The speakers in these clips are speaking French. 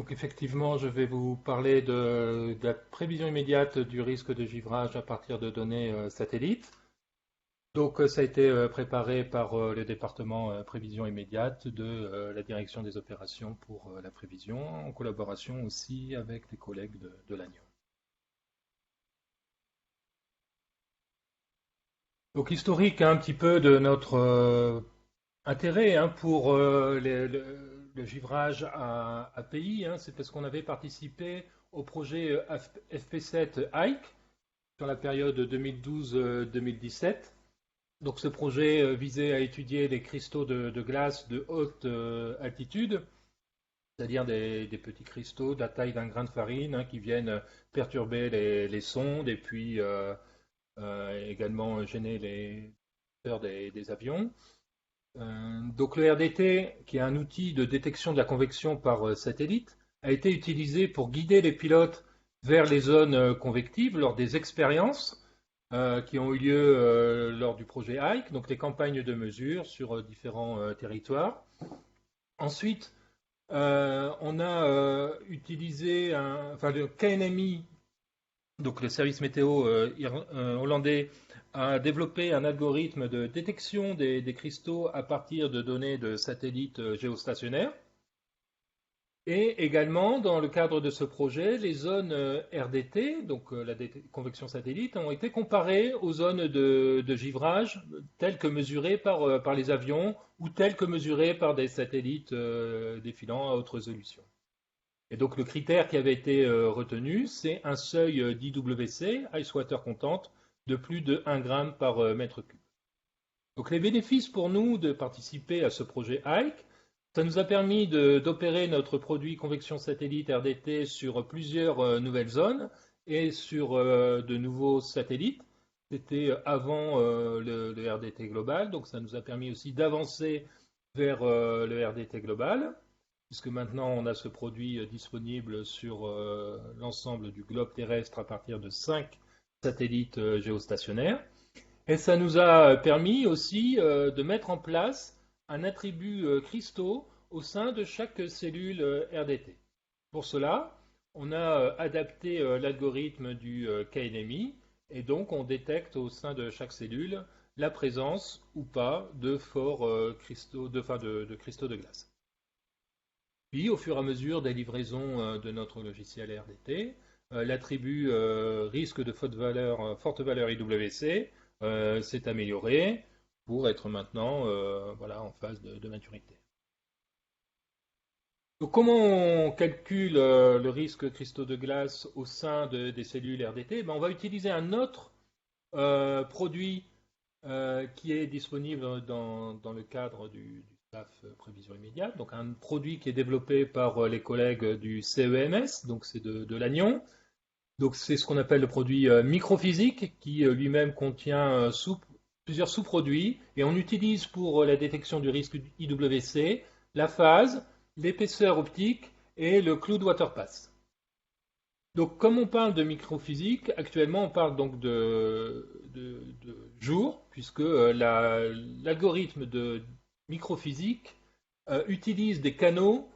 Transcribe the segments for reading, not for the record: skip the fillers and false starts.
Donc effectivement, je vais vous parler de la prévision immédiate du risque de givrage à partir de données satellites. Donc ça a été préparé par le département prévision immédiate de la direction des opérations pour la prévision, en collaboration aussi avec les collègues de l'ANIO. Donc historique un petit peu de notre intérêt pour le givrage à pays, c'est parce qu'on avait participé au projet FP7 Hike sur la période 2012-2017. Donc ce projet visait à étudier les cristaux de glace de haute altitude, c'est-à-dire des petits cristaux de la taille d'un grain de farine qui viennent perturber les sondes et puis également gêner les moteurs des avions. Donc le RDT, qui est un outil de détection de la convection par satellite, a été utilisé pour guider les pilotes vers les zones convectives lors des expériences qui ont eu lieu lors du projet HIKE, donc les campagnes de mesure sur différents territoires. Ensuite, on a utilisé le KNMI, donc le service météo hollandais, a développé un algorithme de détection des cristaux à partir de données de satellites géostationnaires. Et également, dans le cadre de ce projet, les zones RDT, donc la convection satellite, ont été comparées aux zones de givrage telles que mesurées par les avions ou telles que mesurées par des satellites défilant à haute résolution. Et donc le critère qui avait été retenu, c'est un seuil d'IWC, Ice Water Content, de plus de 1 gramme par mètre cube. Donc les bénéfices pour nous de participer à ce projet HIKE, ça nous a permis d'opérer notre produit convection satellite RDT sur plusieurs nouvelles zones et sur de nouveaux satellites. C'était avant le RDT global, donc ça nous a permis aussi d'avancer vers le RDT global, puisque maintenant on a ce produit disponible sur l'ensemble du globe terrestre à partir de 5 satellites géostationnaires. Et ça nous a permis aussi de mettre en place un attribut cristaux au sein de chaque cellule RDT. Pour cela, on a adapté l'algorithme du KNMI et donc on détecte au sein de chaque cellule la présence ou pas de forts cristaux, de cristaux de glace. Puis, au fur et à mesure des livraisons de notre logiciel RDT, l'attribut risque de forte valeur IWC s'est amélioré pour être maintenant en phase de maturité. Donc, comment on calcule le risque cristaux de glace au sein des cellules RDT? On va utiliser un autre produit qui est disponible dans le cadre du staff prévision immédiate, donc un produit qui est développé par les collègues du CEMS, donc c'est de l'Agnon. Donc c'est ce qu'on appelle le produit microphysique qui lui-même contient plusieurs sous-produits et on utilise pour la détection du risque IWC la phase, l'épaisseur optique et le cloud waterpass. Donc comme on parle de microphysique, actuellement on parle donc de jour, puisque l'algorithme de microphysique utilise des canaux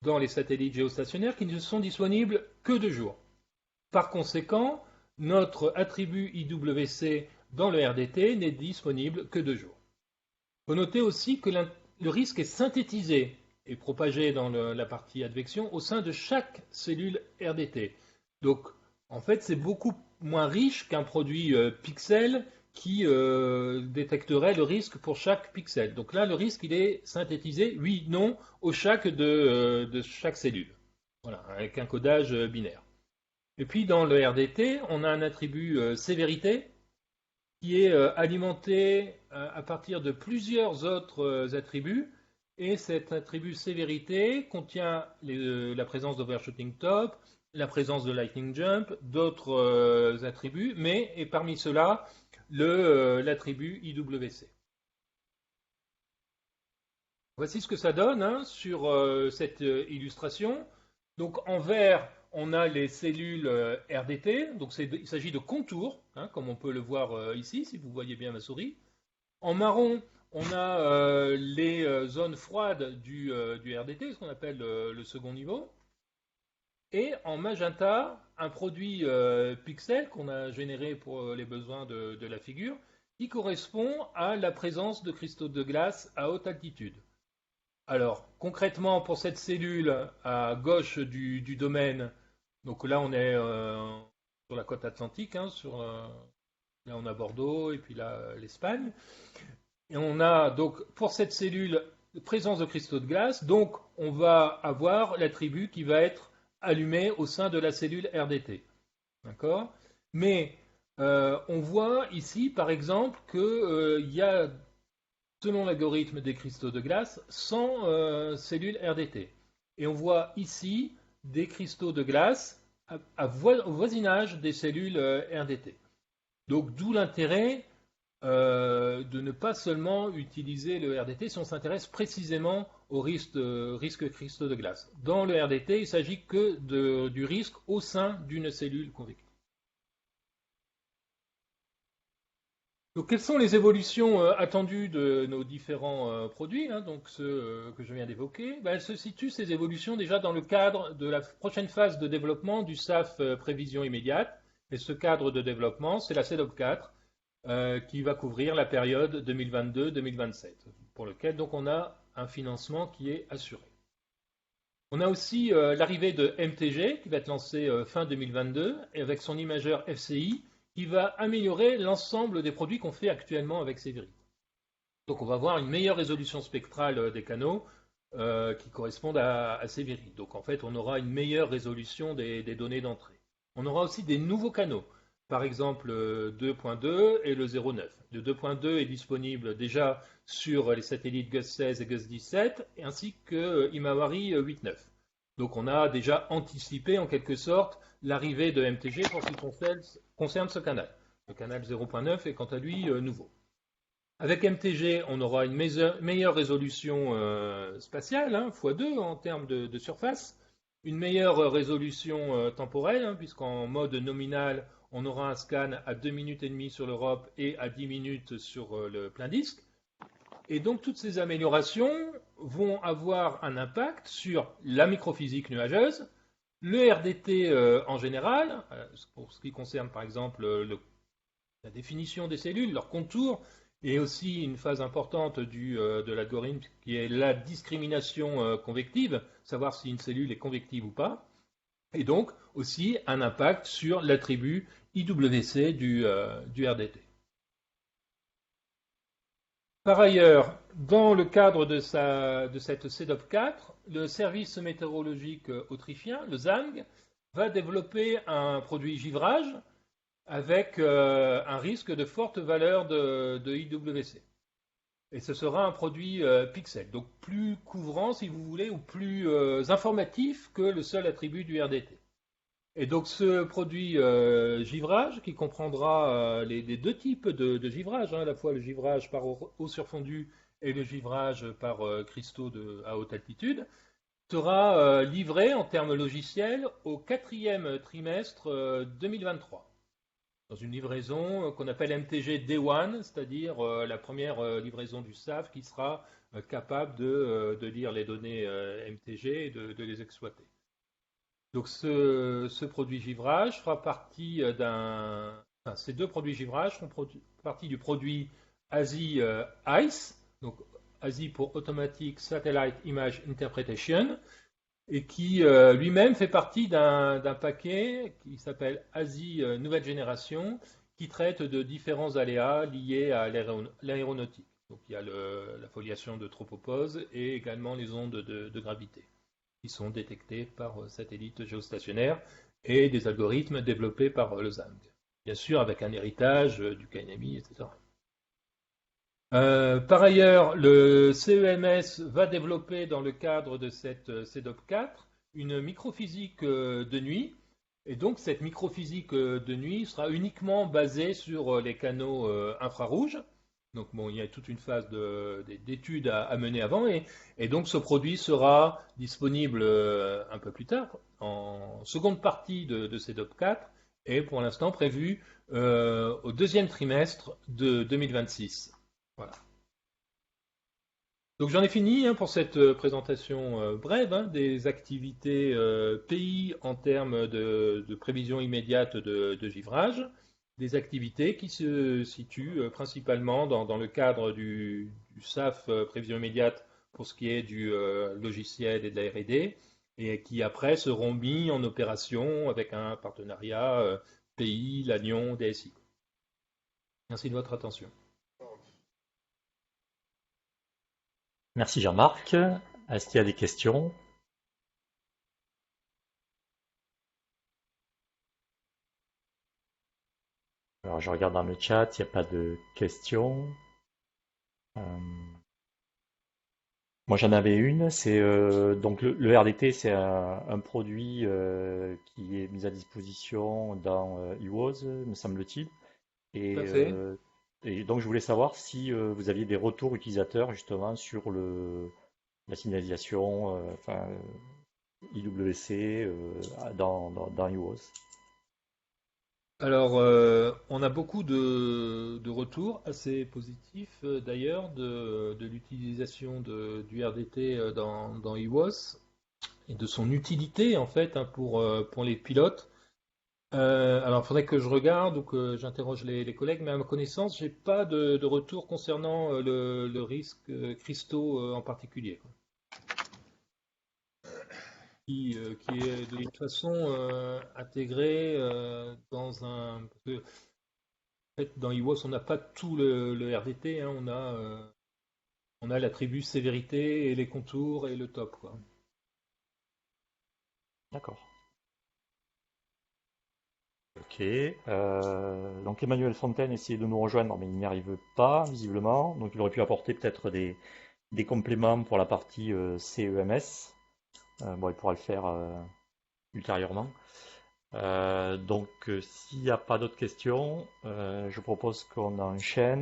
dans les satellites géostationnaires qui ne sont disponibles que de jour. Par conséquent, notre attribut IWC dans le RDT n'est disponible que de jour. Il faut noter aussi que le risque est synthétisé et propagé dans la partie advection au sein de chaque cellule RDT. Donc, en fait, c'est beaucoup moins riche qu'un produit pixel qui détecterait le risque pour chaque pixel. Donc là, le risque, il est synthétisé, oui, non, au chaque de chaque cellule. Voilà, avec un codage binaire. Et puis dans le RDT, on a un attribut sévérité qui est alimenté à partir de plusieurs autres attributs. Et cet attribut sévérité contient la présence d'overshooting top, la présence de lightning jump, d'autres attributs, et parmi ceux-là, l'attribut IWC. Voici ce que ça donne sur cette illustration. Donc en vert, on a les cellules RDT, donc il s'agit de contours, comme on peut le voir ici, si vous voyez bien ma souris. En marron, on a les zones froides du RDT, ce qu'on appelle le second niveau. et en magenta, un produit pixel qu'on a généré pour les besoins de la figure, qui correspond à la présence de cristaux de glace à haute altitude. Alors, concrètement, pour cette cellule à gauche du domaine, donc là on est sur la côte atlantique, hein, là on a Bordeaux et puis là l'Espagne. Et on a donc pour cette cellule présence de cristaux de glace, donc on va avoir l'attribut qui va être allumé au sein de la cellule RDT. D'accord. Mais on voit ici, par exemple, qu'il y a, selon l'algorithme des cristaux de glace, 100 cellules RDT. Et on voit ici des cristaux de glace au voisinage des cellules RDT. Donc d'où l'intérêt de ne pas seulement utiliser le RDT si on s'intéresse précisément au risque cristaux de glace. Dans le RDT, il ne s'agit que du risque au sein d'une cellule convective. Donc, quelles sont les évolutions attendues de nos différents produits, hein, donc ceux que je viens d'évoquer? Elles se situent, ces évolutions, déjà dans le cadre de la prochaine phase de développement du SAF prévision immédiate. Et ce cadre de développement, c'est la CEDOP 4, qui va couvrir la période 2022-2027, pour lequel donc on a un financement qui est assuré. On a aussi l'arrivée de MTG, qui va être lancé fin 2022, et avec son imageur FCI, qui va améliorer l'ensemble des produits qu'on fait actuellement avec Séviri. Donc on va avoir une meilleure résolution spectrale des canaux qui correspondent à Séviri. Donc en fait, on aura une meilleure résolution des données d'entrée. On aura aussi des nouveaux canaux, par exemple 2.2 et le 0.9. Le 2.2 est disponible déjà sur les satellites GUS 16 et GUS 17, ainsi que Himawari 8.9. Donc on a déjà anticipé en quelque sorte l'arrivée de MTG pour ce qui concerne ce canal. Le canal 0.9 est quant à lui nouveau. Avec MTG, on aura une meilleure résolution spatiale, hein, x2 en termes de surface, une meilleure résolution temporelle, hein, puisqu'en mode nominal, on aura un scan à 2 minutes et demie sur l'Europe et à 10 minutes sur le plein disque. Et donc toutes ces améliorations vont avoir un impact sur la microphysique nuageuse, le RDT en général, pour ce qui concerne par exemple la définition des cellules, leur contour, et aussi une phase importante de l'algorithme qui est la discrimination convective, savoir si une cellule est convective ou pas, et donc aussi un impact sur l'attribut IWC du RDT. Par ailleurs, dans le cadre de cette CEDOP 4, le service météorologique autrichien, le ZAMG, va développer un produit givrage avec un risque de forte valeur de IWC. Et ce sera un produit pixel, donc plus couvrant, si vous voulez, ou plus informatif que le seul attribut du RDT. Et donc ce produit givrage, qui comprendra les deux types de givrage, hein, à la fois le givrage par eau surfondue et le givrage par cristaux à haute altitude, sera livré en termes logiciels au 4e trimestre 2023. Dans une livraison qu'on appelle MTG Day One, c'est-à-dire la première livraison du SAF qui sera capable de lire les données MTG et de les exploiter. Donc ce produit givrage fera partie ces deux produits givrage font partie du produit ASI ICE, donc ASI pour Automatic Satellite Image Interpretation, et qui lui-même fait partie d'un paquet qui s'appelle ASI Nouvelle Génération, qui traite de différents aléas liés à l'aéronautique. Donc il y a la foliation de tropopause et également les ondes de gravité, qui sont détectés par satellite géostationnaire et des algorithmes développés par le ZAMG. Bien sûr, avec un héritage du KNMI, etc. Par ailleurs, le CEMS va développer dans le cadre de cette CEDOP 4 une microphysique de nuit. Et donc cette microphysique de nuit sera uniquement basée sur les canaux infrarouges. Donc bon, il y a toute une phase d'études à mener avant, et donc ce produit sera disponible un peu plus tard, en seconde partie de CEDOP 4, et pour l'instant prévu au deuxième trimestre de 2026. Voilà. Donc j'en ai fini pour cette présentation brève des activités pays en termes de prévision immédiate de givrage, des activités qui se situent principalement dans le cadre du SAF prévision immédiate pour ce qui est du logiciel et de la R&D, et qui après seront mis en opération avec un partenariat pays, l'Agnon, DSI. Merci de votre attention. Merci Jean-Marc. Est-ce qu'il y a des questions? Alors je regarde dans le chat, il n'y a pas de questions. Euh, Moi j'en avais une, c'est donc le RDT, c'est un produit qui est mis à disposition dans eWoz, me semble-t-il. Tout Et, à fait. et donc je voulais savoir si vous aviez des retours utilisateurs justement sur la signalisation, enfin IWC dans eWoz. Alors, on a beaucoup de retours assez positifs d'ailleurs de l'utilisation du RDT dans iWOS et de son utilité en fait pour les pilotes. Alors, il faudrait que je regarde ou que j'interroge les collègues, mais à ma connaissance, j'ai pas de retour concernant le risque cristaux en particulier, quoi. Qui est de toute façon intégré dans un. Parce que, en fait, dans iWOS, on n'a pas tout le RDT, on a l'attribut sévérité et les contours et le top, quoi. D'accord. Ok. Donc Emmanuel Fontaine essayait de nous rejoindre, mais il n'y arrive pas, visiblement. Donc il aurait pu apporter peut-être des compléments pour la partie CEMS. Bon, il pourra le faire ultérieurement. Donc s'il n'y a pas d'autres questions, je propose qu'on enchaîne.